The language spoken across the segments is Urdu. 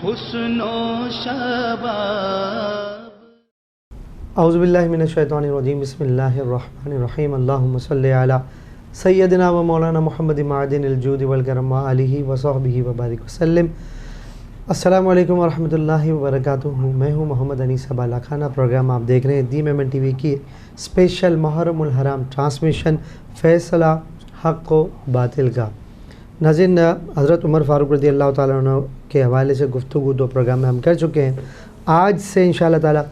حسن و شباب. اعوذ باللہ من الشیطان الرجیم. بسم اللہ الرحمن الرحیم. اللہم صلی علی سیدنا و مولانا محمد معدن الجود والکرم و آلہ و صحبہ وبارک وسلم. السلام علیکم ورحمۃ اللہ وبرکاتہ. میں ہوں محمد انیس بالا خانہ. پروگرام آپ دیکھ رہے ہیں دی مومنٹ ٹی وی کی اسپیشل محرم الحرام ٹرانسمیشن فیصلہ حق و باطل کا. ناظرین، حضرت عمر فاروق رضی اللہ تعالیٰ عنہ کے حوالے سے گفتگو دو پروگرام میں ہم کر چکے ہیں. آج سے انشاءاللہ تعالیٰ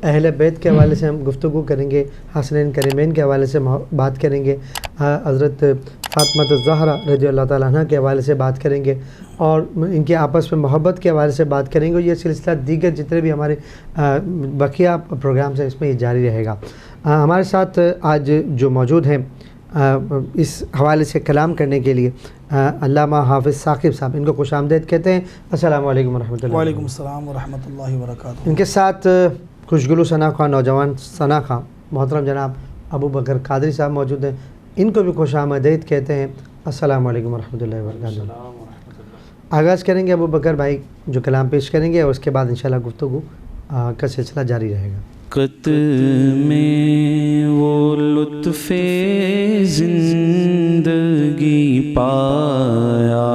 اہل بیت کے حوالے سے ہم گفتگو کریں گے، حسنین کریمین کے حوالے سے بات کریں گے، حضرت فاطمہ الزہرا رضی اللہ تعالیٰ عنہ کے حوالے سے بات کریں گے، اور ان کے آپس میں محبت کے حوالے سے بات کریں گے. یہ سلسلہ دیگر جتنے بھی ہمارے بقیہ پروگرامز ہیں اس میں یہ جاری رہے گا. ہمارے ساتھ آج جو موجود ہیں اس حوالے سے کلام کرنے کے لیے علامہ حافظ ثاقب صاحب، ان کو خوش آمدید کہتے ہیں. السلام علیکم ورحمۃ اللہ. وعلیکم السلام ورحمۃ اللہ وبرکاتہ. ان کے ساتھ خوشگلو ثنا خواہ، نوجوان ثنا خواہ محترم جناب ابو بکر قادری صاحب موجود ہیں. ان کو بھی خوش آمدید کہتے ہیں. السلام علیکم ورحمۃ اللہ وبرکاتہ. آغاز کریں گے ابو بکر بھائی جو کلام پیش کریں گے، اور اس کے بعد انشاءاللہ گفتگو کا سلسلہ جاری رہے گا. قط میں وہ لطف زندگی پایا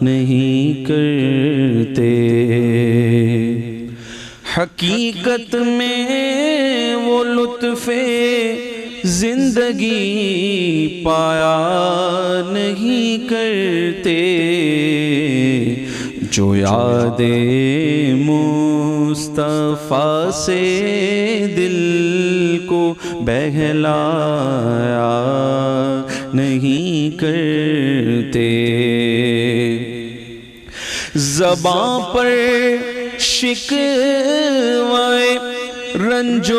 نہیں کرتے، حقیقت میں وہ لطف زندگی پایا نہیں کرتے، جو یاد مصطفیٰ سے دل کو بہلایا نہیں کرتے. زباں پر شکوائے رنج و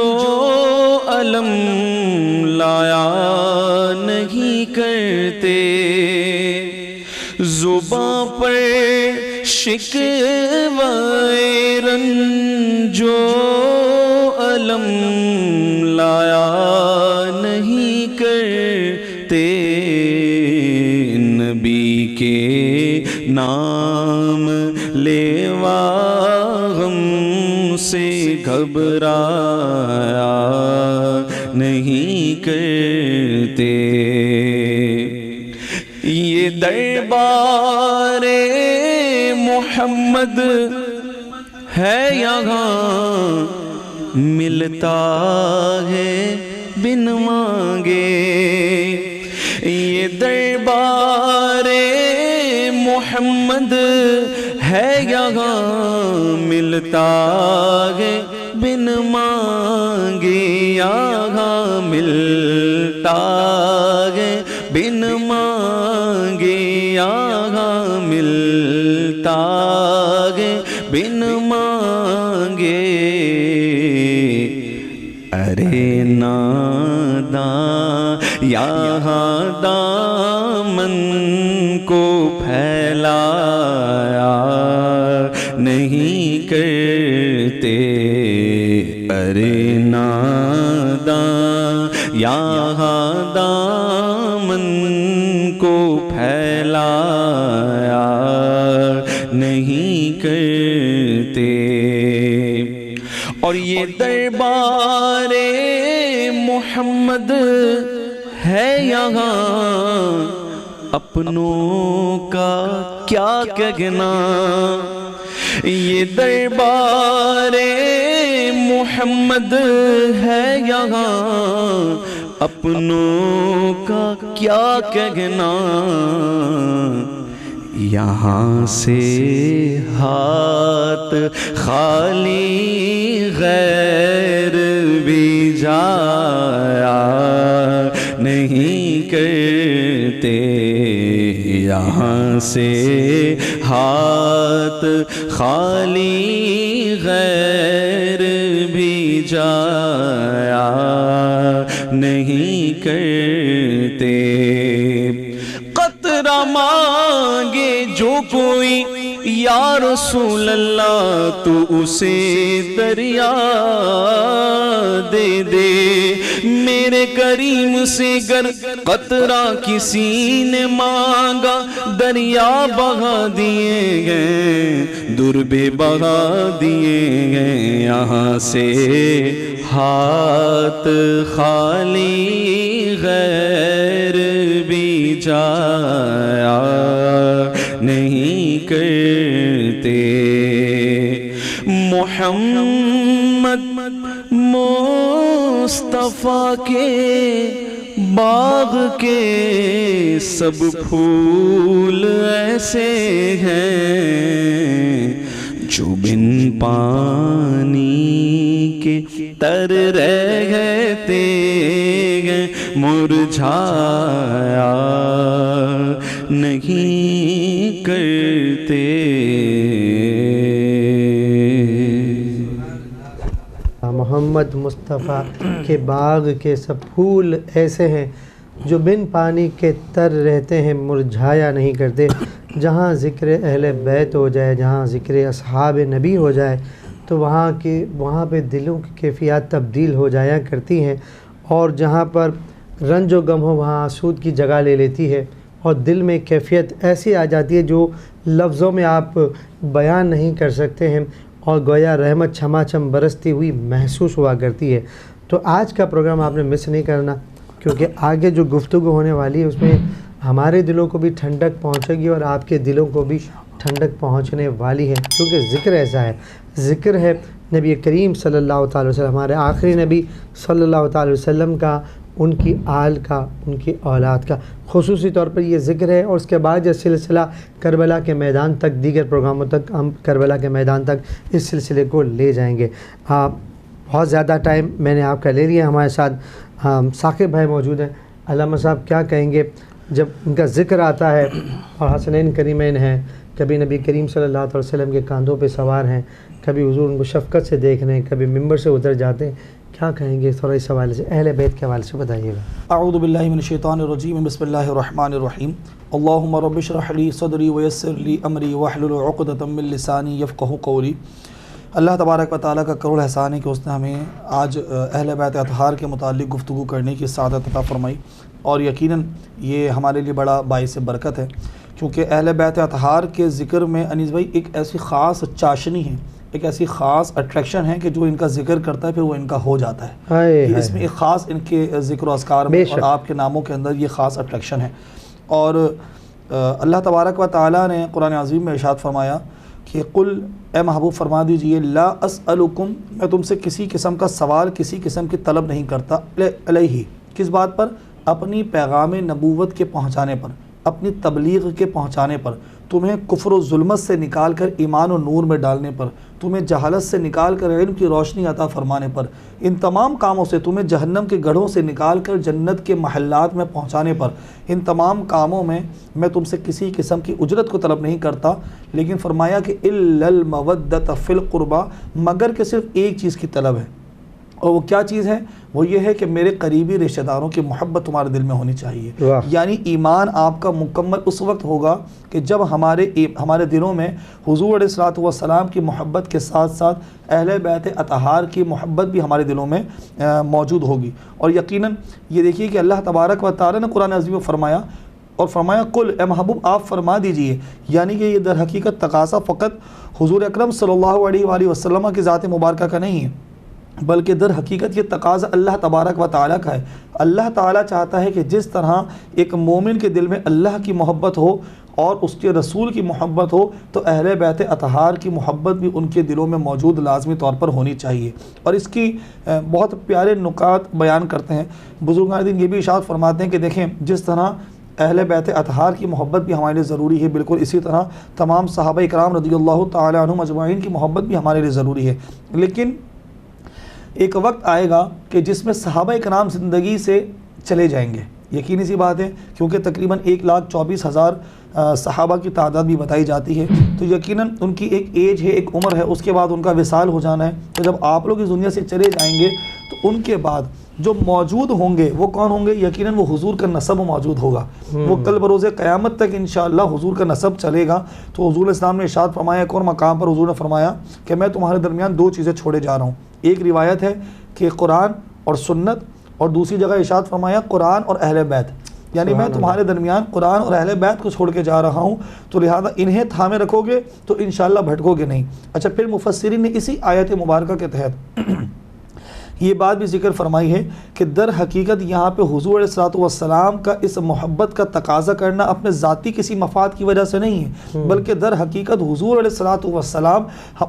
الم لایا نہیں کرتے، زباں پر شکوائے رنج و الم لایا نہیں کرتے، نبی کے نام لیوا غم سے گھبرایا نہیں کرتے. یہ دربار محمد ہے یہاں ملتا ہے بن مانگے، یہ دربار محمد ہے یہاں ملتا ہے بن مانگے، یہاں ملتا ہے بن مانگے، یہاں ملتا ہے بن مانگے. ارے ناداں یہاں دامن کو پھیلایا نہیں کرتے، ارے ناداں یہاں دامن کو پھیلایا نہیں کرتے. اور یہ دربار محمد ہے یہاں اپنوں کا کیا کہنا، یہ دربار محمد ہے یہاں اپنوں کا کیا کہنا، یہاں سے ہاتھ خالی غیر بھی جایا نہیں کرتے، یہاں سے ہاتھ خالی غیر بھی جایا نہیں کرتے. قطرہ مانگے جو کوئی یا رسول اللہ تو اسے دریا دے دے، میرے کریم سے گر قطرہ کسی نے مانگا دریا بہا دیے گئے، دربے بہا دیے گئے، یہاں سے ہاتھ خالی غیر بھی جایا نہیں کرتے۔ محمد مصطفیٰ کے باغ کے سب پھول ایسے ہیں جو بن پانی کے تر رہ گئے ہیں، مرجھایا نہیں کرتے۔ محمد مصطفیٰ کے باغ کے سب پھول ایسے ہیں جو بن پانی کے تر رہتے ہیں، مرجھایا نہیں کرتے۔ جہاں ذکر اہل بیت ہو جائے، جہاں ذکر اصحاب نبی ہو جائے تو وہاں پہ دلوں کی کیفیات تبدیل ہو جایا کرتی ہیں، اور جہاں پر رنج و غم ہو وہاں آسود کی جگہ لے لیتی ہے، اور دل میں کیفیت ایسی آ جاتی ہے جو لفظوں میں آپ بیان نہیں کر سکتے ہیں، اور گویا رحمت چھما چھم برستی ہوئی محسوس ہوا کرتی ہے۔ تو آج کا پروگرام آپ نے مس نہیں کرنا، کیونکہ آگے جو گفتگو ہونے والی ہے اس میں ہمارے دلوں کو بھی ٹھنڈک پہنچے گی اور آپ کے دلوں کو بھی ٹھنڈک پہنچنے والی ہے، کیونکہ ذکر ایسا ہے، ذکر ہے نبی کریم صلی اللہ تعالی وسلم، ہمارے آخری نبی صلی اللہ تعالی وسلم کا، ان کی آل کا، ان کی اولاد کا خصوصی طور پر یہ ذکر ہے۔ اور اس کے بعد یہ سلسلہ کربلا کے میدان تک، دیگر پروگراموں تک ہم کربلا کے میدان تک اس سلسلے کو لے جائیں گے۔ بہت زیادہ ٹائم میں نے آپ کا لے لیا۔ ہمارے ساتھ ثاقب بھائی موجود ہیں۔ علامہ صاحب کیا کہیں گے جب ان کا ذکر آتا ہے اور حسنین کریمین ہیں، کبھی نبی کریم صلی اللہ علیہ وسلم کے کاندھوں پہ سوار ہیں، کبھی حضور ان کو شفقت سے دیکھ رہے ہیں، کبھی ممبر سے اتر جاتے ہیں، کیا کہیں گے تھوڑا اس حوالے سے، اہل بیت کے حوالے سے بتائیے گا۔ اعوذ باللہ من الشیطان الرجیم، بسم اللہ الرحمن الرحیم۔ اللہم رب اشرح لی صدری ویسر لی امری واحلل عقدۃ من لسانی یفقہوا قولی۔ اللہ تبارک و تعالیٰ کا کروڑ احسان ہے کہ اس نے ہمیں آج اہل بیت اطہار کے متعلق گفتگو کرنے کی سعادت عطا فرمائی، اور یقیناً یہ ہمارے لیے بڑا باعث برکت ہے، کیونککہ اہل بیت اطہار کے ذکر میں انیس بھائی ایک ایسی خاص چاشنی ہے، ایک ایسی خاص اٹریکشن ہے کہ جو ان کا ذکر کرتا ہے پھر وہ ان کا ہو جاتا ہے۔ اس میں ایک خاص ان کے ذکر و اذکار میں اور آپ کے ناموں کے اندر یہ خاص اٹریکشن ہے۔ اور اللہ تبارک و تعالیٰ نے قرآن عظیم میں ارشاد فرمایا کہ قل، اے محبوب فرما دیجئے، لا اسألکم، میں تم سے کسی قسم کا سوال، کسی قسم کی طلب نہیں کرتا، علیہ، کس بات پر؟ اپنی پیغام نبوت کے پہنچانے پر، اپنی تبلیغ کے پہنچانے پر، تمہیں کفر و ظلمت سے نکال کر ایمان و نور میں ڈالنے پر، تمہیں جہالت سے نکال کر علم کی روشنی عطا فرمانے پر، ان تمام کاموں سے تمہیں جہنم کے گڑھوں سے نکال کر جنت کے محلات میں پہنچانے پر، ان تمام کاموں میں میں تم سے کسی قسم کی اجرت کو طلب نہیں کرتا، لیکن فرمایا کہ الا المودۃ فی القربى، مگر کہ صرف ایک چیز کی طلب ہے، اور وہ کیا چیز ہے؟ وہ یہ ہے کہ میرے قریبی رشتہ داروں کی محبت تمہارے دل میں ہونی چاہیے۔ یعنی ایمان آپ کا مکمل اس وقت ہوگا کہ جب ہمارے دلوں میں حضور علیہ الصلوۃ والسلام کی محبت کے ساتھ ساتھ اہل بیت اطہار کی محبت بھی ہمارے دلوں میں موجود ہوگی۔ اور یقیناً یہ دیکھیے کہ اللہ تبارک و تعالیٰ نے قرآن عظیم میں فرمایا قل، اے محبوب آپ فرما دیجئے، یعنی کہ یہ در حقیقت تقاضا فقط حضور اکرم صلی اللہ علیہ وآلہ وسلم کی ذات مبارکہ کا نہیں ہے، بلکہ در حقیقت یہ تقاضا اللہ تبارک و تعالیٰ کا ہے۔ اللہ تعالیٰ چاہتا ہے کہ جس طرح ایک مومن کے دل میں اللہ کی محبت ہو اور اس کے رسول کی محبت ہو، تو اہل بیت اطہار کی محبت بھی ان کے دلوں میں موجود لازمی طور پر ہونی چاہیے۔ اور اس کی بہت پیارے نکات بیان کرتے ہیں بزرگان دین، یہ بھی ارشاد فرماتے ہیں کہ دیکھیں جس طرح اہل بیت اطہار کی محبت بھی ہمارے لیے ضروری ہے، بالکل اسی طرح تمام صحابہ اکرام رضی اللہ تعالی عنہم اجمعین کی محبت بھی ہمارے لیے ضروری ہے۔ لیکن ایک وقت آئے گا کہ جس میں صحابہ اکرام زندگی سے چلے جائیں گے، یقینی سی بات ہے، کیونکہ تقریباً 1,24,000 صحابہ کی تعداد بھی بتائی جاتی ہے، تو یقیناً ان کی ایک ایج ہے، ایک عمر ہے، اس کے بعد ان کا وصال ہو جانا ہے۔ تو جب آپ لوگ اس دنیا سے چلے جائیں گے تو ان کے بعد جو موجود ہوں گے وہ کون ہوں گے؟ یقیناً وہ حضور کا نسب موجود ہوگا، وہ کل بروز قیامت تک انشاءاللہ حضور کا نسب چلے گا۔ تو حضور اسلام نے ارشاد فرمایا، ایک اور مقام پر حضور نے فرمایا کہ میں تمہارے درمیان دو چیزیں چھوڑے جا رہا ہوں۔ ایک روایت ہے کہ قرآن اور سنت اور دوسری جگہ ارشاد فرمایا قرآن اور اہل بیت، یعنی میں تمہارے درمیان قرآن اور اہل بیت کو چھوڑ کے جا رہا ہوں، تو لہذا انہیں تھامے رکھو گے تو انشاءاللہ بھٹکو گے نہیں۔ اچھا، پھر مفسرین نے اسی آیت مبارکہ کے تحت یہ بات بھی ذکر فرمائی ہے کہ در حقیقت یہاں پہ حضور علیہ السلام کا اس محبت کا تقاضا کرنا اپنے ذاتی کسی مفاد کی وجہ سے نہیں ہے، بلکہ در حقیقت حضور علیہ السلام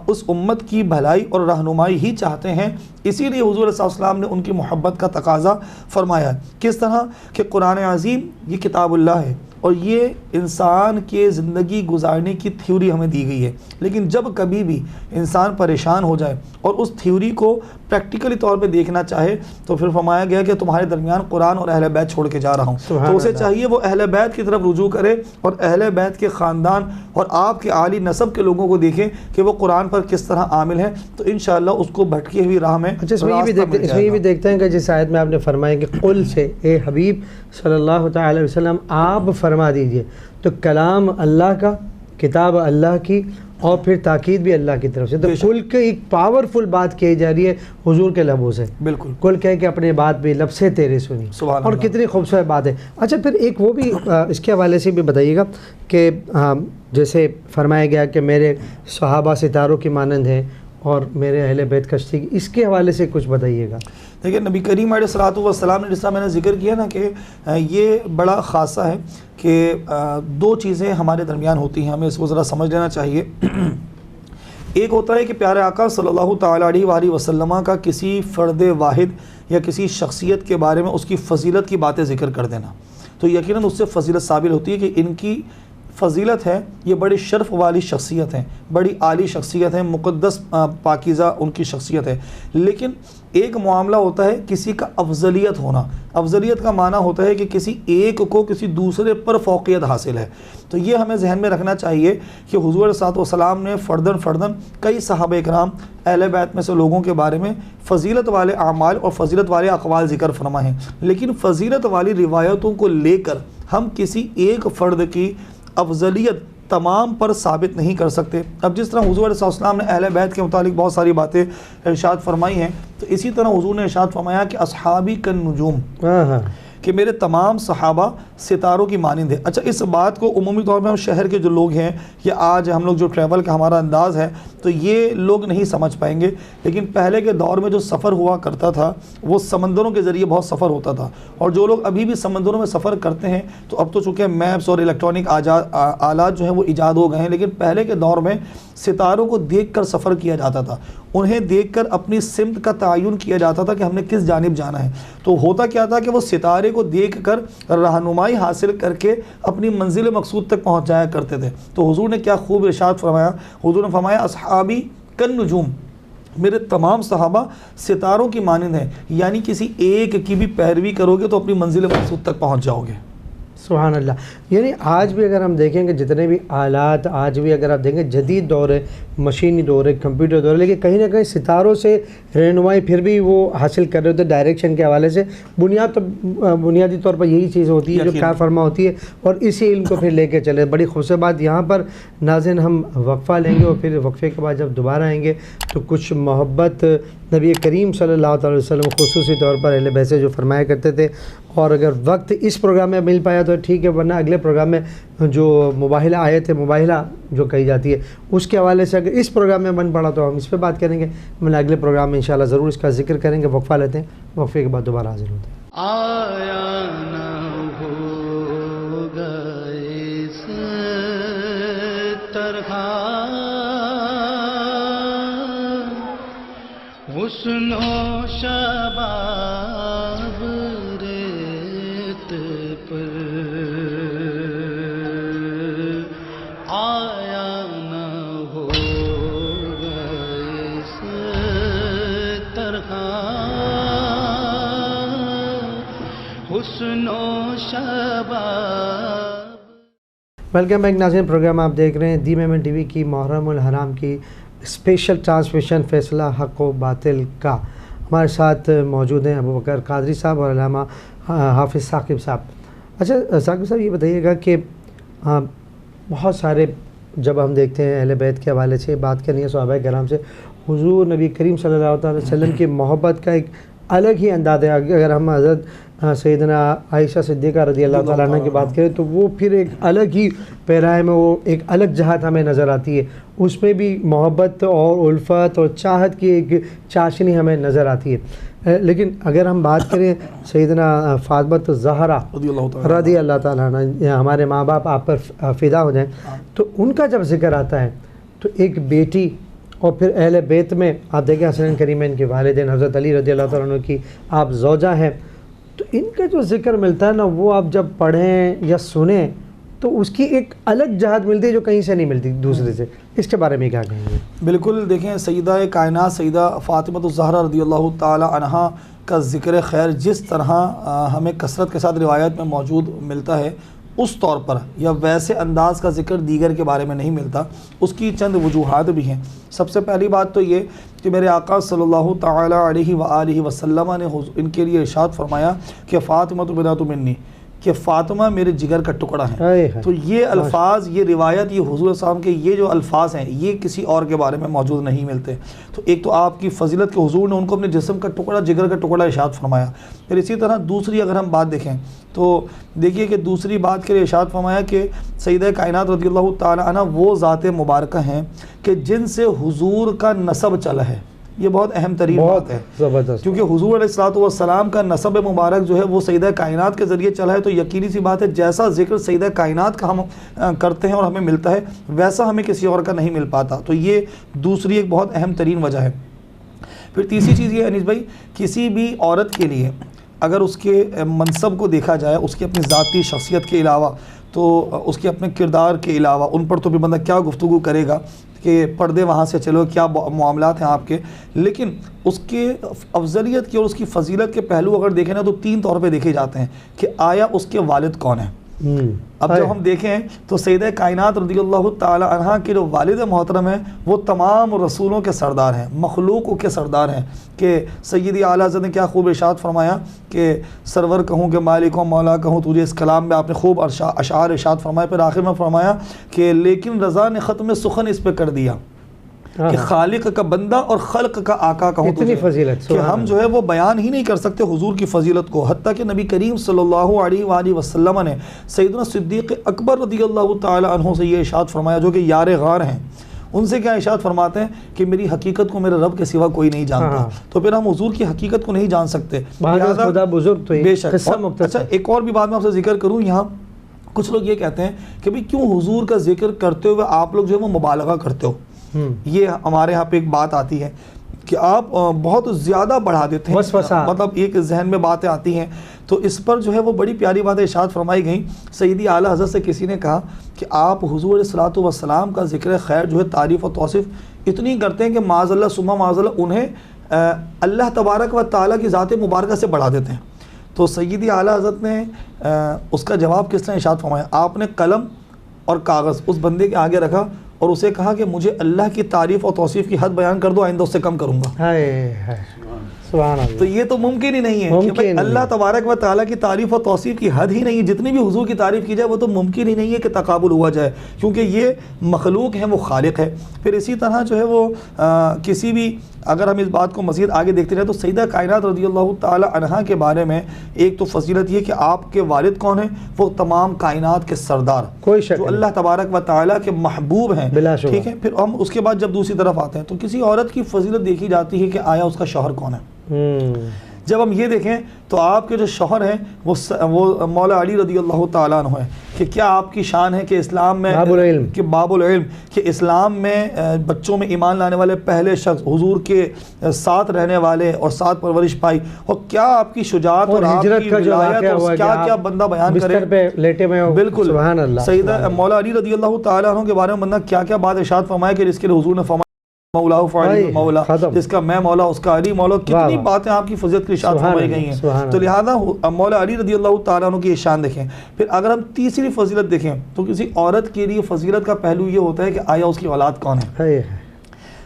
اس امت کی بھلائی اور رہنمائی ہی چاہتے ہیں، اسی لیے حضور علیہ السلام نے ان کی محبت کا تقاضا فرمایا ہے۔ کس طرح کہ قرآن عظیم یہ کتاب اللہ ہے اور یہ انسان کے زندگی گزارنے کی تھیوری ہمیں دی گئی ہے، لیکن جب کبھی بھی انسان پریشان ہو جائے اور اس تھیوری کو پریکٹیکلی طور پہ دیکھنا چاہے تو پھر فرمایا گیا کہ تمہارے درمیان قرآن اور اہل بیت چھوڑ کے جا رہا ہوں، تو اسے چاہیے وہ اہل بیت کی طرف رجوع کرے اور اہل بیت کے خاندان اور آپ کے عالی نسب کے لوگوں کو دیکھیں کہ وہ قرآن پر کس طرح عامل ہیں، تو انشاءاللہ اس کو بھٹکی ہوئی راہ میں اچھا اس میں یہ بھی دیکھتے ہیں کہ جس آیت میں آپ نے فرمایا کہ قل سے اے حبیب صلی اللہ تعالی علیہ وسلم آپ فرما دیجئے، تو کلام اللہ کا، کتاب اللہ کی، اور پھر تاکید بھی اللہ کی طرف سے، تو قل کے ایک پاورفل بات کہی جا رہی ہے حضور کے لبوں سے، بالکل قل کہہ کہ اپنے بات بھی لب سے تیرے سنی، اور کتنی خوبصورت بات ہے۔ اچھا پھر ایک وہ بھی اس کے حوالے سے بھی بتائیے گا کہ جیسے فرمایا گیا کہ میرے صحابہ ستاروں کی مانند ہیں اور میرے اہل بیت کشتی کی، اس کے حوالے سے کچھ بتائیے گا۔ دیکھیں نبی کریم علیہ السلام نے جس طرح میں نے ذکر کیا نا کہ یہ بڑا خاصہ ہے کہ دو چیزیں ہمارے درمیان ہوتی ہیں، ہمیں اس کو ذرا سمجھ لینا چاہیے۔ ایک ہوتا ہے کہ پیارے آقا صلی اللہ تعالیٰ علیہ وآلہ وسلم کا کسی فرد واحد یا کسی شخصیت کے بارے میں اس کی فضیلت کی باتیں ذکر کر دینا، تو یقیناً اس سے فضیلت ثابت ہوتی ہے کہ ان کی فضیلت ہے، یہ بڑی شرف والی شخصیت ہیں، بڑی عالی شخصیت ہیں، مقدس پاکیزہ ان کی شخصیت ہے۔ لیکن ایک معاملہ ہوتا ہے کسی کا افضلیت ہونا، افضلیت کا معنی ہوتا ہے کہ کسی ایک کو کسی دوسرے پر فوقیت حاصل ہے، تو یہ ہمیں ذہن میں رکھنا چاہیے کہ حضور علیہ السلام نے فرداً کئی صحابہ اکرام اہل بیت میں سے لوگوں کے بارے میں فضیلت والے اعمال اور فضیلت والے اقوال ذکر فرمائے ہیں، لیکن فضیلت والی روایتوں کو لے کر ہم کسی ایک فرد کی افضلیت تمام پر ثابت نہیں کر سکتے۔ اب جس طرح حضور علیہ السلام نے اہل بیت کے متعلق بہت ساری باتیں ارشاد فرمائی ہیں، تو اسی طرح حضور نے ارشاد فرمایا کہ اصحابی کالنجوم، کہ میرے تمام صحابہ ستاروں کی مانند ہے۔ اچھا اس بات کو عمومی طور پہ ہم شہر کے جو لوگ ہیں یا آج ہم لوگ جو ٹریول کا ہمارا انداز ہے تو یہ لوگ نہیں سمجھ پائیں گے، لیکن پہلے کے دور میں جو سفر ہوا کرتا تھا وہ سمندروں کے ذریعے بہت سفر ہوتا تھا، اور جو لوگ ابھی بھی سمندروں میں سفر کرتے ہیں تو اب تو چونکہ میپس اور الیکٹرانک آلات جو ہیں وہ ایجاد ہو گئے ہیں، لیکن پہلے کے دور میں ستاروں کو دیکھ کر سفر کیا جاتا تھا، انہیں دیکھ کر اپنی سمت کا تعین کیا جاتا تھا کہ ہم نے کس جانب جانا ہے۔ تو ہوتا کیا تھا کہ وہ ستارے کو دیکھ کر رہنمائی حاصل کر کے اپنی منزل مقصود تک پہنچ جایا کرتے تھے۔ تو حضور نے کیا خوب ارشاد فرمایا، حضور نے فرمایا اصحابی کالنجوم، میرے تمام صحابہ ستاروں کی مانند ہیں، یعنی کسی ایک کی بھی پیروی کرو گے تو اپنی منزل مقصود تک پہنچ جاؤ گے۔ سبحان اللہ۔ یعنی آج بھی اگر ہم دیکھیں کہ جتنے بھی آلات آج بھی اگر آپ دیکھیں جدید دور ہے، مشینی دور ہے، کمپیوٹر دور ہے، لیکن کہیں نہ کہیں ستاروں سے رہنمائی پھر بھی وہ حاصل کر رہے ہوتے ہیں ڈائریکشن کے حوالے سے۔ بنیادی طور پر یہی چیز ہوتی ہے جو کار فرما ہوتی ہے، اور اسی علم کو پھر لے کے چلے۔ بڑی خوبصورت بات یہاں پر ناظرین، ہم وقفہ لیں گے اور پھر وقفے کے بعد جب دوبارہ آئیں گے تو کچھ محبت نبی کریم صلی اللہ علیہ وسلم خصوصی طور پر اہل بیت سے جو فرمایا کرتے تھے، اور اگر وقت اس پروگرام میں مل پایا تو ٹھیک ہے، ورنہ اگلے پروگرام میں جو مباہلہ آیت ہے، مباہلہ جو کہی جاتی ہے، اس کے حوالے سے اگر اس پروگرام میں بن پڑا تو ہم اس پہ بات کریں گے، میں اگلے پروگرام میں انشاءاللہ ضرور اس کا ذکر کریں گے۔ وقفہ لیتے ہیں، وقفے کے بعد دوبارہ حاضر ہوتے ہیں۔ آیا نہ ہوگا اس طرح حسن و شباب ریت پر، آیا نہ ہوگا اس طرح حسن و شباب۔ ویلکم بیک ناظرین، پروگرام آپ دیکھ رہے ہیں دی میمن ٹی وی کی محرم الحرام کی اسپیشل ٹرانسمیشن فیصلہ حق و باطل کا۔ ہمارے ساتھ موجود ہیں ابو بکر قادری صاحب اور علامہ حافظ ثاقب صاحب۔ اچھا ثاقب صاحب، یہ بتائیے گا کہ بہت سارے جب ہم دیکھتے ہیں اہل بیت کے حوالے سے بات کرنی ہے، صحابہ کرام سے، حضور نبی کریم صلی اللہ علیہ وسلم کی محبت کا ایک الگ ہی انداز ہے. اگر ہم حضرت سیدنا عائشہ صدیقہ رضی اللہ تعالیٰ عنہ کی بات کریں تو وہ پھر ایک الگ ہی پیرائے میں وہ ایک الگ جہت ہمیں نظر آتی ہے. اس میں بھی محبت اور الفت اور چاہت کی ایک چاشنی ہمیں نظر آتی ہے. لیکن اگر ہم بات کریں سیدنا فاطمہ الزہرا رضی اللہ تعالیٰ عنہ، ہمارے ماں باپ آپ پر فدا ہو جائیں، تو ان کا جب ذکر آتا ہے تو ایک بیٹی اور پھر اہل بیت میں آپ دیکھیں حسنین کریمین کے والدین حضرت علی رضی اللہ تعالیٰ عنہ کی آپ زوجہ ہیں، تو ان کا جو ذکر ملتا ہے نا وہ آپ جب پڑھیں یا سنیں تو اس کی ایک الگ جہت ملتی ہے جو کہیں سے نہیں ملتی دوسرے سے. اس کے بارے میں کیا کہیں گے؟ بالکل دیکھیں سیدہ کائنات سیدہ فاطمہ الزہرا رضی اللہ تعالی عنہا کا ذکر خیر جس طرح ہمیں کثرت کے ساتھ روایت میں موجود ملتا ہے اس طور پر یا ویسے انداز کا ذکر دیگر کے بارے میں نہیں ملتا. اس کی چند وجوہات بھی ہیں. سب سے پہلی بات تو یہ کہ میرے آقا صلی اللہ تعالی علیہ وآلہ وسلم نے ان کے لیے ارشاد فرمایا کہ فاطمہ بنت منی، کہ فاطمہ میرے جگر کا ٹکڑا ہے. تو یہ الفاظ، یہ روایت، یہ حضور صلی اللہ علیہ وسلم کے یہ جو الفاظ ہیں یہ کسی اور کے بارے میں موجود نہیں ملتے. تو ایک تو آپ کی فضیلت کے حضور نے ان کو اپنے جسم کا ٹکڑا، جگر کا ٹکڑا ارشاد فرمایا. پھر اسی طرح دوسری اگر ہم بات دیکھیں تو دیکھیے کہ دوسری بات کے لیے ارشاد فرمایا کہ سیدہ کائنات رضی اللہ تعالی عنہ وہ ذات مبارکہ ہیں کہ جن سے حضور کا نسب چلا ہے. یہ بہت اہم ترین بات ہے زبردست، کیونکہ حضور علیہ الصلوۃ والسلام کا نسب مبارک جو ہے وہ سیدہ کائنات کے ذریعے چلا ہے. تو یقینی سی بات ہے جیسا ذکر سیدہ کائنات کا ہم کرتے ہیں اور ہمیں ملتا ہے ویسا ہمیں کسی اور کا نہیں مل پاتا. تو یہ دوسری ایک بہت اہم ترین وجہ ہے. پھر تیسری چیز یہ انیس بھائی، کسی بھی عورت کے لیے اگر اس کے منصب کو دیکھا جائے، اس کی اپنی ذاتی شخصیت کے علاوہ، تو اس کے اپنے کردار کے علاوہ، ان پر تو بھی بندہ کیا گفتگو کرے گا کہ پردے وہاں سے چلو، کیا معاملات ہیں آپ کے، لیکن اس کے افضلیت کی اور اس کی فضیلت کے پہلو اگر دیکھیں نا تو تین طور پہ دیکھے جاتے ہیں کہ آیا اس کے والد کون ہیں. اب جب ہم دیکھیں تو سیدہ کائنات رضی اللہ تعالی عنہ کے جو والد محترم ہیں وہ تمام رسولوں کے سردار ہیں، مخلوقوں کے سردار ہیں. کہ سیدی اعلیٰ حضرت نے کیا خوب ارشاد فرمایا کہ سرور کہوں کہ مالک و مولا کہوں تجھے، اس کلام میں آپ نے خوب اشعار ارشاد فرمایا. پھر آخر میں فرمایا کہ لیکن رضا نے ختم سخن اس پہ کر دیا کہ خالق کا بندہ اور خلق کا آقا کہوں اتنی فضیلت کہ ہم جو ہے وہ بیان ہی نہیں کر سکتے حضور کی فضیلت کو. حتیٰ کہ نبی کریم صلی اللہ علیہ وآلہ وسلم نے سیدنا صدیق اکبر رضی اللہ تعالی عنہ سے یہ ارشاد فرمایا جو کہ یار غار ہیں. ان سے کیا ارشاد فرماتے ہیں کہ میری حقیقت کو میرے رب کے سوا کوئی نہیں جانتا. تو پھر ہم حضور کی حقیقت کو نہیں جان سکتے. خدا بزرگ تو بے شک. اچھا ایک اور بھی بات میں آپ سے ذکر کروں، یہاں کچھ لوگ یہ کہتے ہیں کہ بھئی کیوں حضور کا ذکر کرتے ہوئے آپ لوگ جو ہے وہ مبالغہ کرتے ہو. یہ ہمارے ہاں پہ ایک بات آتی ہے کہ آپ بہت زیادہ بڑھا دیتے ہیں، مطلب ایک ذہن میں باتیں آتی ہیں. تو اس پر جو ہے وہ بڑی پیاری باتیں ارشاد فرمائی گئیں. سیدی اعلیٰ حضرت سے کسی نے کہا کہ آپ حضور علیہ الصلوۃ والسلام کا ذکر خیر جو ہے تعریف و توصیف اتنی کرتے ہیں کہ معاذ اللہ ثم معاذ اللہ انہیں اللہ تبارک و تعالیٰ کی ذات مبارکہ سے بڑھا دیتے ہیں. تو سیدی اعلیٰ حضرت نے اس کا جواب کس طرح ارشاد فرمایا، آپ نے قلم اور کاغذ اس بندے کے آگے رکھا اور اسے کہا کہ مجھے اللہ کی تعریف اور توصیف کی حد بیان کر دو، آئندہ اس سے کم کروں گا. سبحان اللہ. تو یہ تو ممکن ہی نہیں ہے کہ اللہ تبارک و تعالیٰ کی تعریف و توصیف کی حد ہی نہیں ہے. جتنی بھی حضور کی تعریف کی جائے وہ تو ممکن ہی نہیں ہے کہ تقابل ہوا جائے، کیونکہ یہ مخلوق ہے، وہ خالق ہے. پھر اسی طرح جو ہے وہ کسی بھی اگر ہم اس بات کو مزید آگے دیکھتے رہے تو سیدہ کائنات رضی اللہ تعالی عنہا کے بارے میں ایک تو فضیلت یہ کہ آپ کے والد کون ہیں، وہ تمام کائنات کے سردار، کوئی شک جو اللہ تبارک و تعالیٰ کے محبوب ہیں. ٹھیک ہے. پھر ہم اس کے بعد جب دوسری طرف آتے ہیں تو کسی عورت کی فضیلت دیکھی جاتی ہے کہ آیا اس کا شوہر کون ہے. جب ہم یہ دیکھیں تو آپ کے جو شوہر ہیں وہ مولا علی رضی اللہ تعالیٰ عنہ ہیں کہ کیا آپ کی شان ہے کہ اسلام میں باب العلم کہ اسلام میں بچوں میں ایمان لانے والے پہلے شخص، حضور کے ساتھ رہنے والے اور ساتھ پرورش پائی، اور کیا آپ کی شجاعت اور آپ کی ولایت اور کیا کیا بندہ بیان کرے. بالکل سیدہ مولا علی رضی اللہ تعالیٰ عنہ کے بارے میں بندہ کیا کیا بات ارشاد فرمائے کہ جس کے لیے حضور نے فرمایا مولا فعلی مولا، جس کا میں مولا اس کا علی مولا. کتنی باتیں آپ کی فضیلت کی ارشاد فرمائی گئی ہیں. تو لہذا مولا علی رضی اللہ تعالیٰ عنہ کی شان دیکھیں. پھر اگر ہم تیسری فضیلت دیکھیں تو کسی عورت کے لیے فضیلت کا پہلو یہ ہوتا ہے کہ آیا اس کی اولاد کون ہے.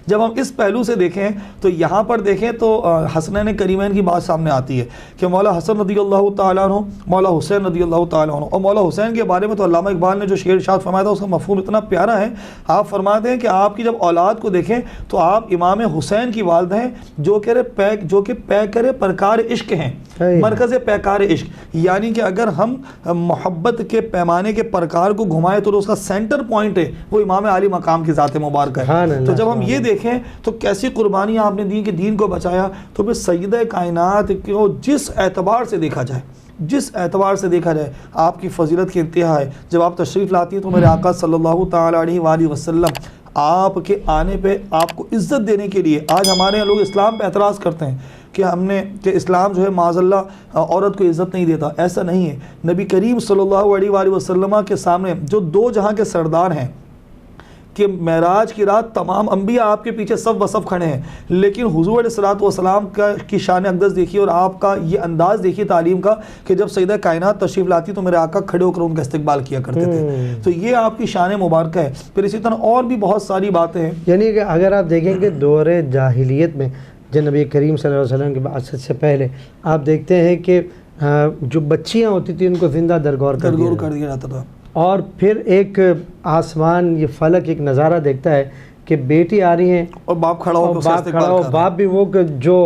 جب ہم اس پہلو سے دیکھیں تو یہاں پر دیکھیں تو حسنین کریمین کی بات سامنے آتی ہے کہ مولا حسن رضی اللہ تعالیٰ عنہ، مولا حسین رضی اللہ تعالیٰ عنہ، اور مولا حسین کے بارے میں تو علامہ اقبال نے جو شعر ارشاد فرمایا تھا اس کا مفہوم اتنا پیارا ہے. آپ فرماتے ہیں کہ آپ کی جب اولاد کو دیکھیں تو آپ امام حسین کی والدہ ہیں جو کہ پیکر پرکار عشق ہیں، مرکز پیکار عشق. یعنی کہ اگر ہم محبت کے پیمانے کے پرکار کو گھمائے تو اس کا سینٹر پوائنٹ ہے وہ امام علی مقام کی ذات مبارکہ ہے. تو جب ہم یہ دیکھیں تو کیسی قربانیاں آپ نے دی کہ دین کو بچایا. تو پھر سیدہ کائنات کو جس اعتبار سے دیکھا جائے آپ کی فضیلت کی انتہا ہے. جب آپ تشریف لاتی ہیں تو میرے آقا صلی اللہ تعالی علیہ وآلہ وسلم آپ کے آنے پہ آپ کو عزت دینے کے لیے، آج ہمارے یہاں لوگ اسلام پہ اعتراض کرتے ہیں کہ اسلام جو ہے معاذ اللہ عورت کو عزت نہیں دیتا. ایسا نہیں ہے. نبی کریم صلی اللہ علیہ وآلہ وسلم کے سامنے جو دو جہاں کے سردار ہیں کہ معراج کی رات تمام انبیاء آپ کے پیچھے صف بصف کھڑے ہیں، لیکن حضور علیہ الصلوۃ والسلام کی شان اقدس دیکھیے اور آپ کا یہ انداز دیکھیے تعلیم کا کہ جب سیدہ کائنات تشریف لاتی تو میرے آقا کھڑے ہو کر ان کا استقبال کیا کرتے تھے. تو یہ آپ کی شان مبارکہ ہے. پھر اسی طرح اور بھی بہت ساری باتیں ہیں. یعنی کہ اگر آپ دیکھیں کہ دور جاہلیت میں جو نبی کریم صلی اللہ علیہ وسلم کے بعثت سے پہلے آپ دیکھتے ہیں کہ جو بچیاں ہوتی تھیں ان کو زندہ درگور کر دیا جاتا تھا. اور پھر ایک آسمان یہ فلک ایک نظارہ دیکھتا ہے کہ بیٹی آ رہی ہیں اور باپ کھڑا ہو، باپ بھی وہ جو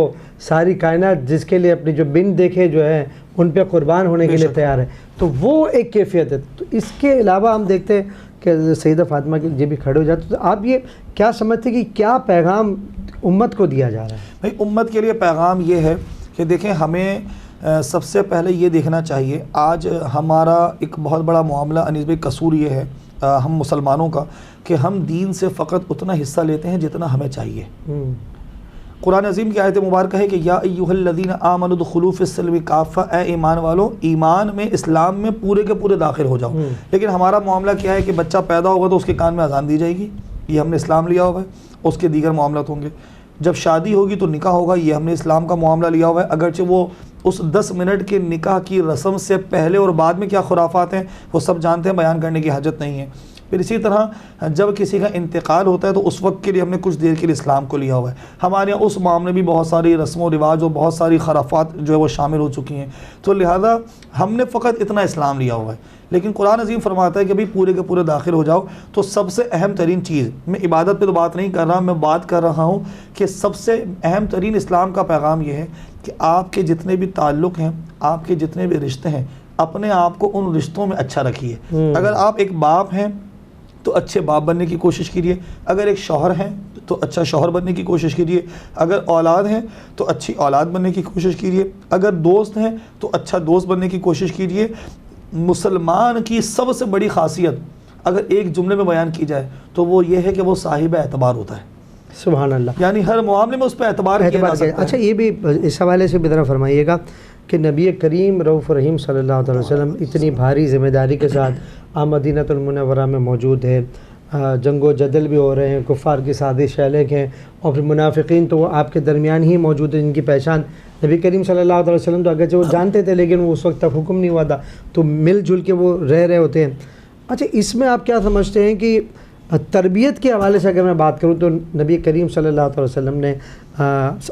ساری کائنات جس کے لیے اپنی جو بن دیکھے جو ہے ان پہ قربان ہونے کے لیے تیار ہے. تو وہ ایک کیفیت ہے. تو اس کے علاوہ ہم دیکھتے ہیں کہ سیدہ فاطمہ کے جب بھی کھڑے ہو جاتے. تو آپ یہ کیا سمجھتے ہیں کہ کیا پیغام امت کو دیا جا رہا ہے؟ بھائی امت کے لیے پیغام یہ ہے کہ دیکھیں ہمیں سب سے پہلے یہ دیکھنا چاہیے. آج ہمارا ایک بہت بڑا معاملہ انیس بھائی قصور یہ ہے ہم مسلمانوں کا کہ ہم دین سے فقط اتنا حصہ لیتے ہیں جتنا ہمیں چاہیے. قرآن عظیم کی آیت مبارکہ ہے کہ یا ایھا الذین آمنوا ادخلوا فی السلم کافہ، اے ایمان والو ایمان میں اسلام میں پورے کے پورے داخل ہو جاؤ. لیکن ہمارا معاملہ کیا ہے کہ بچہ پیدا ہوگا تو اس کے کان میں اذان دی جائے گی، یہ ہم نے اسلام لیا ہوا ہے. اس کے دیگر معاملات ہوں گے. جب شادی ہوگی تو نکاح ہوگا، یہ ہم نے اسلام کا معاملہ لیا ہوا ہے. اگرچہ وہ اس 10 منٹ کے نکاح کی رسم سے پہلے اور بعد میں کیا خرافات ہیں وہ سب جانتے ہیں، بیان کرنے کی حاجت نہیں ہے. پھر اسی طرح جب کسی کا انتقال ہوتا ہے تو اس وقت کے لیے ہم نے کچھ دیر کے لیے اسلام کو لیا ہوا ہے. ہمارے یہاں اس معاملے بھی بہت ساری رسم و رواج اور بہت ساری خرافات جو ہے وہ شامل ہو چکی ہیں. تو لہذا ہم نے فقط اتنا اسلام لیا ہوا ہے. لیکن قرآن عظیم فرماتا ہے کہ بھئی پورے کے پورے داخل ہو جاؤ. تو سب سے اہم ترین چیز، میں عبادت پہ تو بات نہیں کر رہا، میں بات کر رہا ہوں کہ سب سے اہم ترین اسلام کا پیغام یہ ہے کہ آپ کے جتنے بھی تعلق ہیں، آپ کے جتنے بھی رشتے ہیں، اپنے آپ کو ان رشتوں میں اچھا رکھیے. اگر آپ ایک باپ ہیں تو اچھے باپ بننے کی کوشش کیجیے. اگر ایک شوہر ہیں تو اچھا شوہر بننے کی کوشش کیجیے. اگر اولاد ہیں تو اچھی اولاد بننے کی کوشش کیجیے. اگر دوست ہیں تو اچھا دوست بننے کی کوشش کیجیے. مسلمان کی سب سے بڑی خاصیت اگر ایک جملے میں بیان کی جائے تو وہ یہ ہے کہ وہ صاحب اعتبار ہوتا ہے. سبحان اللہ. یعنی ہر معاملے میں اس پہ اعتبار کیا جا سکتا ہے. اچھا یہ بھی اس حوالے سے بھی ذرا فرمائیے گا کہ نبی کریم رؤوف رحیم صلی اللہ علیہ وسلم اتنی بھاری ذمہ داری کے ساتھ مدینہ المنورہ میں موجود ہے. جنگ و جدل بھی ہو رہے ہیں، کفار کی سازش شیلک ہیں، اور پھر منافقین تو وہ آپ کے درمیان ہی موجود ہیں جن کی پہچان نبی کریم صلی اللہ علیہ وسلم تو اگرچہ وہ جانتے تھے لیکن وہ اس وقت تک حکم نہیں ہوا تھا، تو مل جل کے وہ رہے ہوتے ہیں. اچھا اس میں آپ کیا سمجھتے ہیں کہ تربیت کے حوالے سے اگر میں بات کروں تو نبی کریم صلی اللہ علیہ وسلم نے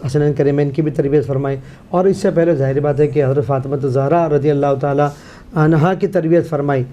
حسنین کریمین کی بھی تربیت فرمائی، اور اس سے پہلے ظاہر بات ہے کہ حضرت فاطمہ زہرا رضی اللہ تعالیٰ عنہا کی تربیت فرمائی.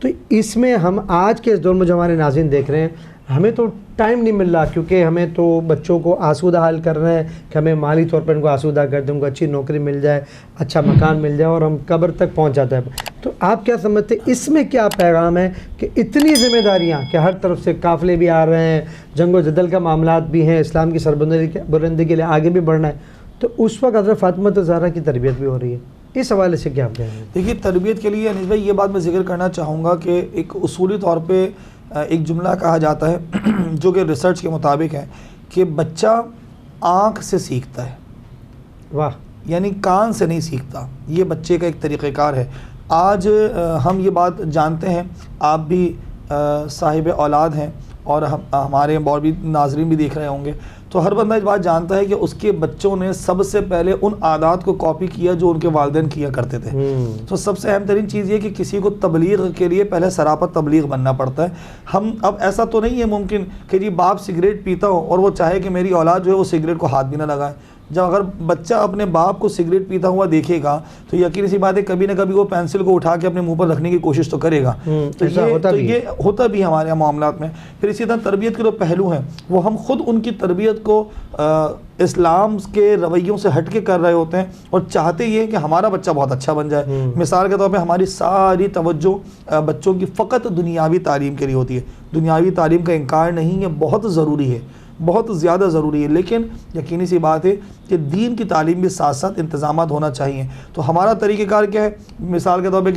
تو اس میں ہم آج کے اس دور میں جو ہمارے ناظرین دیکھ رہے ہیں، ہمیں تو ٹائم نہیں مل رہا کیونکہ ہمیں تو بچوں کو آسودہ حال کر رہے ہیں کہ ہمیں مالی طور پر ان کو آسودہ کر دیں، ان کو اچھی نوکری مل جائے، اچھا مکان مل جائے اور ہم قبر تک پہنچ جاتا ہے. تو آپ کیا سمجھتے ہیں اس میں کیا پیغام ہے کہ اتنی ذمہ داریاں کہ ہر طرف سے قافلے بھی آ رہے ہیں، جنگ و جدل کا معاملات بھی ہیں، اسلام کی سربلندی کے لیے آگے بھی بڑھنا ہے، تو اس وقت حضرت فاطمہ زہرا کی تربیت بھی ہو رہی ہے. اس حوالے سے کیا آپ کہیں گے؟ دیکھیے تربیت کے لیے انیس بھائی یہ بات میں ذکر کرنا چاہوں گا کہ ایک اصولی طور پہ ایک جملہ کہا جاتا ہے جو کہ ریسرچ کے مطابق ہے کہ بچہ آنکھ سے سیکھتا ہے. واہ. یعنی کان سے نہیں سیکھتا. یہ بچے کا ایک طریقہ کار ہے. آج ہم یہ بات جانتے ہیں، آپ بھی صاحب اولاد ہیں اور ہمارے اور بھی ناظرین بھی دیکھ رہے ہوں گے، تو ہر بندہ اس بات جانتا ہے کہ اس کے بچوں نے سب سے پہلے ان عادات کو کاپی کیا جو ان کے والدین کیا کرتے تھے۔ تو سب سے اہم ترین چیز یہ کہ کسی کو تبلیغ کے لیے پہلے سراپا تبلیغ بننا پڑتا ہے۔ ہم اب ایسا تو نہیں ہے ممکن کہ جی باپ سگریٹ پیتا ہو اور وہ چاہے کہ میری اولاد جو ہے وہ سگریٹ کو ہاتھ بھی نہ لگائے۔ جب اگر بچہ اپنے باپ کو سگریٹ پیتا ہوا دیکھے گا تو یقینی سی بات ہے کبھی نہ کبھی وہ پینسل کو اٹھا کے اپنے منہ پر رکھنے کی کوشش تو کرے گا۔ تو یہ ہوتا بھی ہمارے یہاں معاملات میں۔ پھر اسی طرح تربیت کے جو پہلو ہیں وہ ہم خود ان کی تربیت کو اسلام کے رویوں سے ہٹ کے کر رہے ہوتے ہیں اور چاہتے یہ ہیں کہ ہمارا بچہ بہت اچھا بن جائے۔ مثال کے طور پہ ہماری ساری توجہ بچوں کی فقط دنیاوی تعلیم کے لیے ہوتی ہے۔ دنیاوی تعلیم کا انکار نہیں ہے، بہت ضروری ہے، بہت زیادہ ضروری ہے، لیکن یقینی سی بات ہے کہ دین کی تعلیم بھی ساتھ ساتھ انتظامات ہونا چاہیے۔ تو ہمارا طریقہ کار کیا ہے؟ مثال کے طور پہ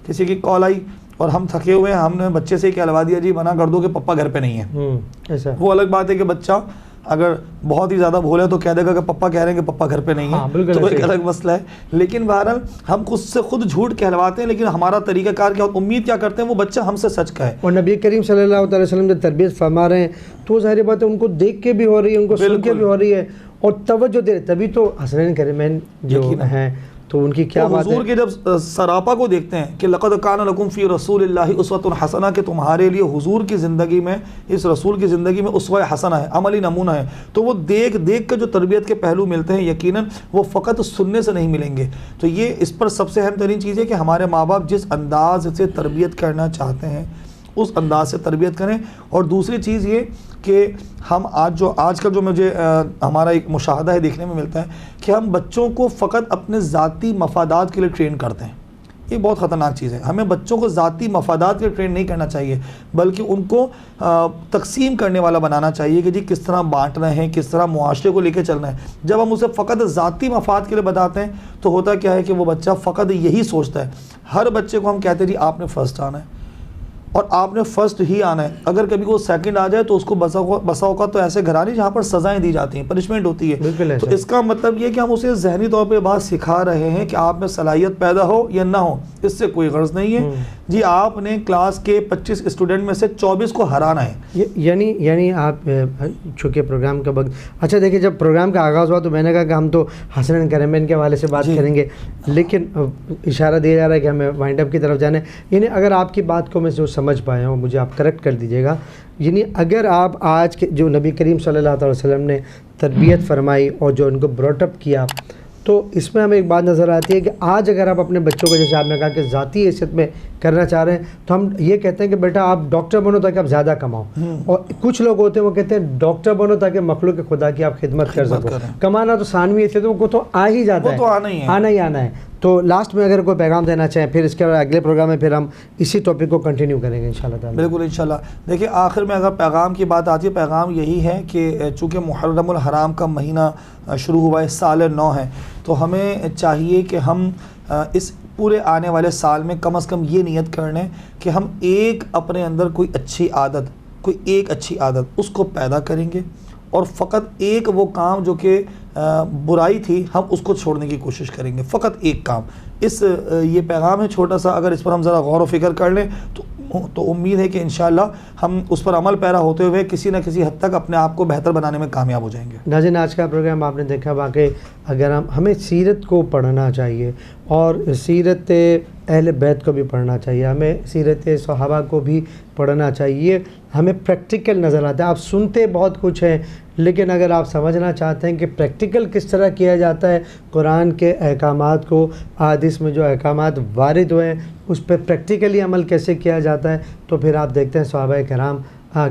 کسی کی کال آئی اور ہم تھکے ہوئے ہیں، ہم نے بچے سے کہلوا دیا جی منع کر دو کہ پپا گھر پہ نہیں ہے۔ وہ الگ بات ہے کہ بچہ اگر بہت ہی زیادہ بھولے تو کہہ دے گا کہ پپا کہہ رہے ہیں کہ پپا گھر پہ نہیں ہے، تو ایک الگ مسئلہ ہے۔ لیکن بہرحال ہم خود سے خود جھوٹ کہلواتے ہیں، لیکن ہمارا طریقہ کار کیا، امید کیا کرتے ہیں وہ بچہ ہم سے سچ کہے۔ اور نبی کریم صلی اللہ علیہ وسلم جو تربیت فرما رہے ہیں تو ظاہر بات ہے ان کو دیکھ کے بھی ہو رہی ہے، ان کو سن کے بھی ہو رئی ہے اور توجہ دے، تبھی تو حسنین کریمین جو ہیں تو ان کی کیا بات ہے۔ حضور کے جب سراپا کو دیکھتے ہیں کہ لقد کان لکم فی رسول اللہ اسوۃ حسنہ، کہ تمہارے لیے حضور کی زندگی میں، اس رسول کی زندگی میں اسوہ حسنہ ہے، عملی نمونہ ہے، تو وہ دیکھ کے جو تربیت کے پہلو ملتے ہیں یقیناً وہ فقط سننے سے نہیں ملیں گے۔ تو یہ اس پر سب سے اہم ترین چیز ہے کہ ہمارے ماں باپ جس انداز سے تربیت کرنا چاہتے ہیں اس انداز سے تربیت کریں۔ اور دوسری چیز یہ کہ ہم آج کل جو مجھے ہمارا ایک مشاہدہ ہے، دیکھنے میں ملتا ہے کہ ہم بچوں کو فقط اپنے ذاتی مفادات کے لیے ٹرین کرتے ہیں۔ یہ بہت خطرناک چیز ہے۔ ہمیں بچوں کو ذاتی مفادات کے لیے ٹرین نہیں کرنا چاہیے، بلکہ ان کو تقسیم کرنے والا بنانا چاہیے کہ جی کس طرح بانٹنا ہے، کس طرح معاشرے کو لے کے چلنا ہے۔ جب ہم اسے فقط ذاتی مفاد کے لیے بتاتے ہیں تو ہوتا کیا ہے کہ وہ بچہ فقط یہی سوچتا ہے۔ ہر بچے کو ہم کہتے ہیں جی آپ نے فرسٹ آنا ہے اور آپ نے فرسٹ ہی آنا ہے، اگر کبھی وہ سیکنڈ آ جائے تو اس کو بسا اوقات تو ایسے گھرانے جہاں پر سزائیں دی جاتی ہیں، پنشمنٹ ہوتی ہے۔ تو اس کا مطلب یہ کہ ہم اسے ذہنی طور پہ بات سکھا رہے ہیں کہ آپ میں صلاحیت پیدا ہو یا نہ ہو، اس سے کوئی غرض نہیں ہے جی آپ نے کلاس کے 25 اسٹوڈنٹ میں سے 24 کو ہرانا ہے۔ یعنی آپ چونکہ پروگرام کا وقت، اچھا دیکھیں جب پروگرام کا آغاز ہوا تو میں نے کہا کہ ہم تو حسنین کریمین کے حوالے سے بات کریں گے، لیکن اشارہ دیا جا رہا ہے کہ ہمیں وائنڈ اپ کی طرف جانا ہے۔ یعنی اگر آپ کی بات کو میں جو سمجھ پایا ہوں، مجھے آپ کریکٹ کر دیجیے گا، یعنی اگر آپ آج کے جو نبی کریم صلی اللہ علیہ وسلم نے تربیت فرمائی اور جو ان کو براٹ اپ کیا، تو اس میں ہمیں ایک بات نظر آتی ہے کہ آج اگر آپ اپنے بچوں کو، جیسے آپ نے کہا کہ ذاتی حیثیت میں کرنا چاہ رہے ہیں، تو ہم یہ کہتے ہیں کہ بیٹا آپ ڈاکٹر بنو تاکہ آپ زیادہ کماؤ، اور کچھ لوگ ہوتے ہیں وہ کہتے ہیں ڈاکٹر بنو تاکہ مخلوق خدا کی آپ خدمت کر سکو۔ کمانا تو ثانوی حیثیتوں کو تو آ ہی جاتا ہے، آنا ہے۔ تو لاسٹ میں اگر کوئی پیغام دینا چاہیں، پھر اس کے اگلے پروگرام میں پھر ہم اسی ٹاپک کو کنٹینیو کریں گے انشاءاللہ تعالی۔ بالکل انشاءاللہ۔ دیکھیں آخر میں اگر پیغام کی بات آتی ہے، پیغام یہی ہے کہ چونکہ محرم الحرام کا مہینہ شروع ہوا ہے، سال نو ہے، تو ہمیں چاہیے کہ ہم اس پورے آنے والے سال میں کم از کم یہ نیت کر لیں کہ ہم اپنے اندر کوئی ایک اچھی عادت اس کو پیدا کریں گے، اور فقط ایک وہ کام جو کہ برائی تھی ہم اس کو چھوڑنے کی کوشش کریں گے، فقط ایک کام۔ یہ پیغام ہے چھوٹا سا، اگر اس پر ہم ذرا غور و فکر کر لیں تو امید ہے کہ انشاءاللہ ہم اس پر عمل پیرا ہوتے ہوئے کسی نہ کسی حد تک اپنے آپ کو بہتر بنانے میں کامیاب ہو جائیں گے۔ ناظرین آج کا پروگرام آپ نے دیکھا، واقعی اگر ہمیں سیرت کو پڑھنا چاہیے اور سیرت اہل بیت کو بھی پڑھنا چاہیے، ہمیں سیرت صحابہ کو بھی پڑھنا چاہیے، ہمیں پریکٹیکل نظر آتا ہے۔ آپ سنتے بہت کچھ ہیں، لیکن اگر آپ سمجھنا چاہتے ہیں کہ پریکٹیکل کس طرح کیا جاتا ہے، قرآن کے احکامات کو، احادیث میں جو احکامات وارد ہوئے ہیں اس پہ پریکٹیکلی عمل کیسے کیا جاتا ہے، تو پھر آپ دیکھتے ہیں صحابہ کرام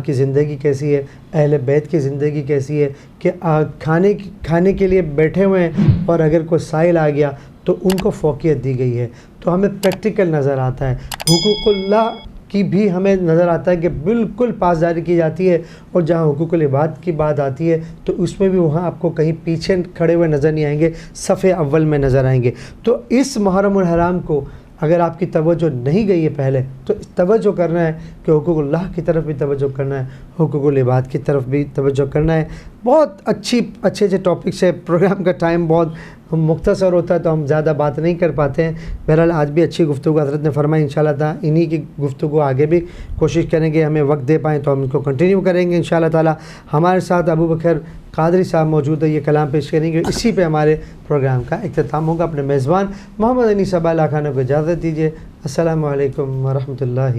کی زندگی کیسی ہے، اہل بیت کی زندگی کیسی ہے کہ کھانے کے لیے بیٹھے ہوئے ہیں اور اگر کوئی سائل آ گیا تو ان کو فوقیت دی گئی ہے۔ تو ہمیں پریکٹیکل نظر آتا ہے، حقوق اللہ کی بھی ہمیں نظر آتا ہے کہ بالکل پاسداری کی جاتی ہے، اور جہاں حقوق العباد کی بات آتی ہے تو اس میں بھی وہاں آپ کو کہیں پیچھے کھڑے ہوئے نظر نہیں آئیں گے، صف اول میں نظر آئیں گے۔ تو اس محرم الحرام کو اگر آپ کی توجہ نہیں گئی ہے پہلے، تو توجہ کرنا ہے کہ حقوق اللہ کی طرف بھی توجہ کرنا ہے، حقوق العباد کی طرف بھی توجہ کرنا ہے۔ بہت اچھے ٹاپکس ہے، پروگرام کا ٹائم بہت مختصر ہوتا ہے تو ہم زیادہ بات نہیں کر پاتے ہیں. بہرحال آج بھی اچھی گفتگو حضرت نے فرمائی. انشاءاللہ تعالیٰ انہی کی گفتگو آگے بھی کوشش کریں گے, ہمیں وقت دے پائیں تو ہم ان کو کنٹینیو کریں گے انشاءاللہ تعالیٰ. ہمارے ساتھ ابو بکر قادری صاحب موجود ہے, یہ کلام پیش کریں گے. اسی پہ ہمارے پروگرام کا اختتام ہوگا. اپنے میزبان محمد انیس ابا خانہ کو اجازت دیجیے. السلام علیکم ورحمۃ اللہ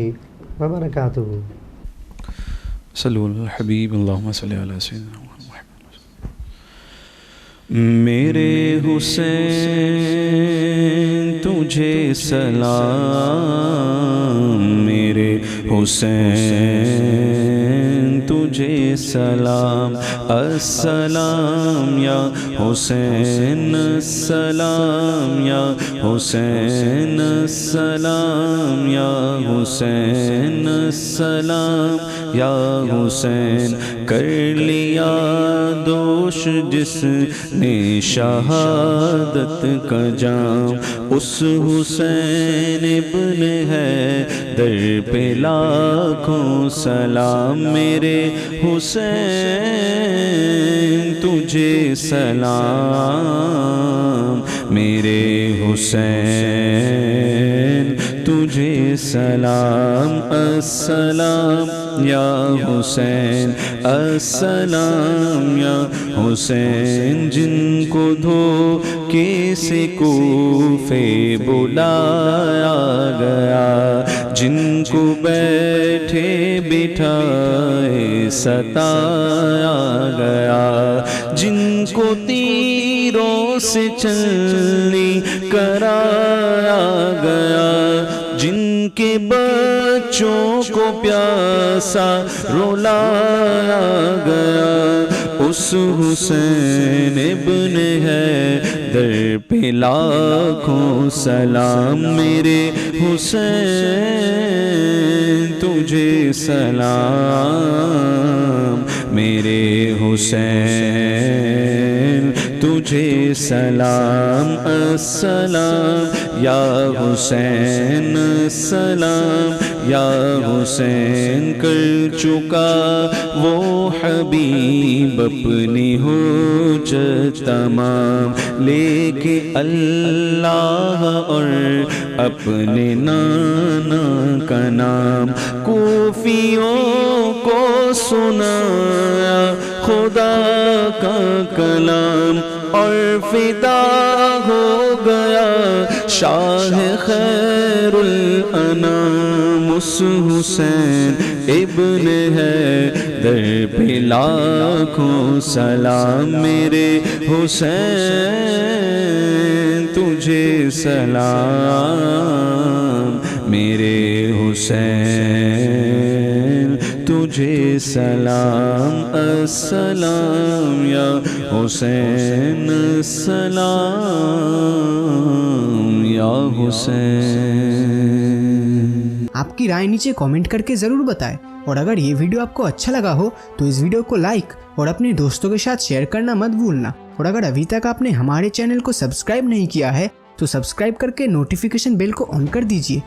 وبرکاتہ. صلو علی الحبیب اللہم صلی علی سیدنا محمد. میرے حسین تجھے سلام, میرے حسین تجھے سلام. السلام یا حسین السلام یا حسین السلام یا حسین السلام یا حسین. کر لیا دوش جس نے شہادت کا جام, اس حسین ابن ہے در پہ لاکھوں سلام. میرے حسین تجھے سلام, میرے حسین تجھے سلام. السلام یا حسین السلام یا حسین. جن کو دھوکے سے کوفے بلایا گیا, جن کو بیٹھے بٹھائے ستایا گیا, جن کو تیروں سے چلنی کرایا گیا, جن کے بچوں کو پیاسا رلایا گیا, اس حسین ابن ہے در پہ لاکھوں سلام. میرے حسین تجھے سلام, میرے حسین تجھے سلام. السلام یا حسین السلام یا حسین. کر چکا وہ حبیب اپنی حجت تمام, لے کے اللہ اور اپنے نانا کا نام. کوفیوں کو سنایا خدا کا کلام, اور فدا ہو گیا شاہ خیر الانام. اس حسین ابن ہے در پہ لاکھوں سلام. میرے حسین تجھے سلام, میرے حسین تجھے سلام. السلام یا حسین السلام یا حسین. آپ کی رائے نیچے کامنٹ کر کے ضرور بتائیں, اور اگر یہ ویڈیو آپ کو اچھا لگا ہو تو اس ویڈیو کو لائک اور اپنے دوستوں کے ساتھ شیئر کرنا مت بھولنا. اور اگر ابھی تک آپ نے ہمارے چینل کو سبسکرائب نہیں کیا ہے تو سبسکرائب کر کے نوٹیفیکیشن بیل کو آن کر دیجیے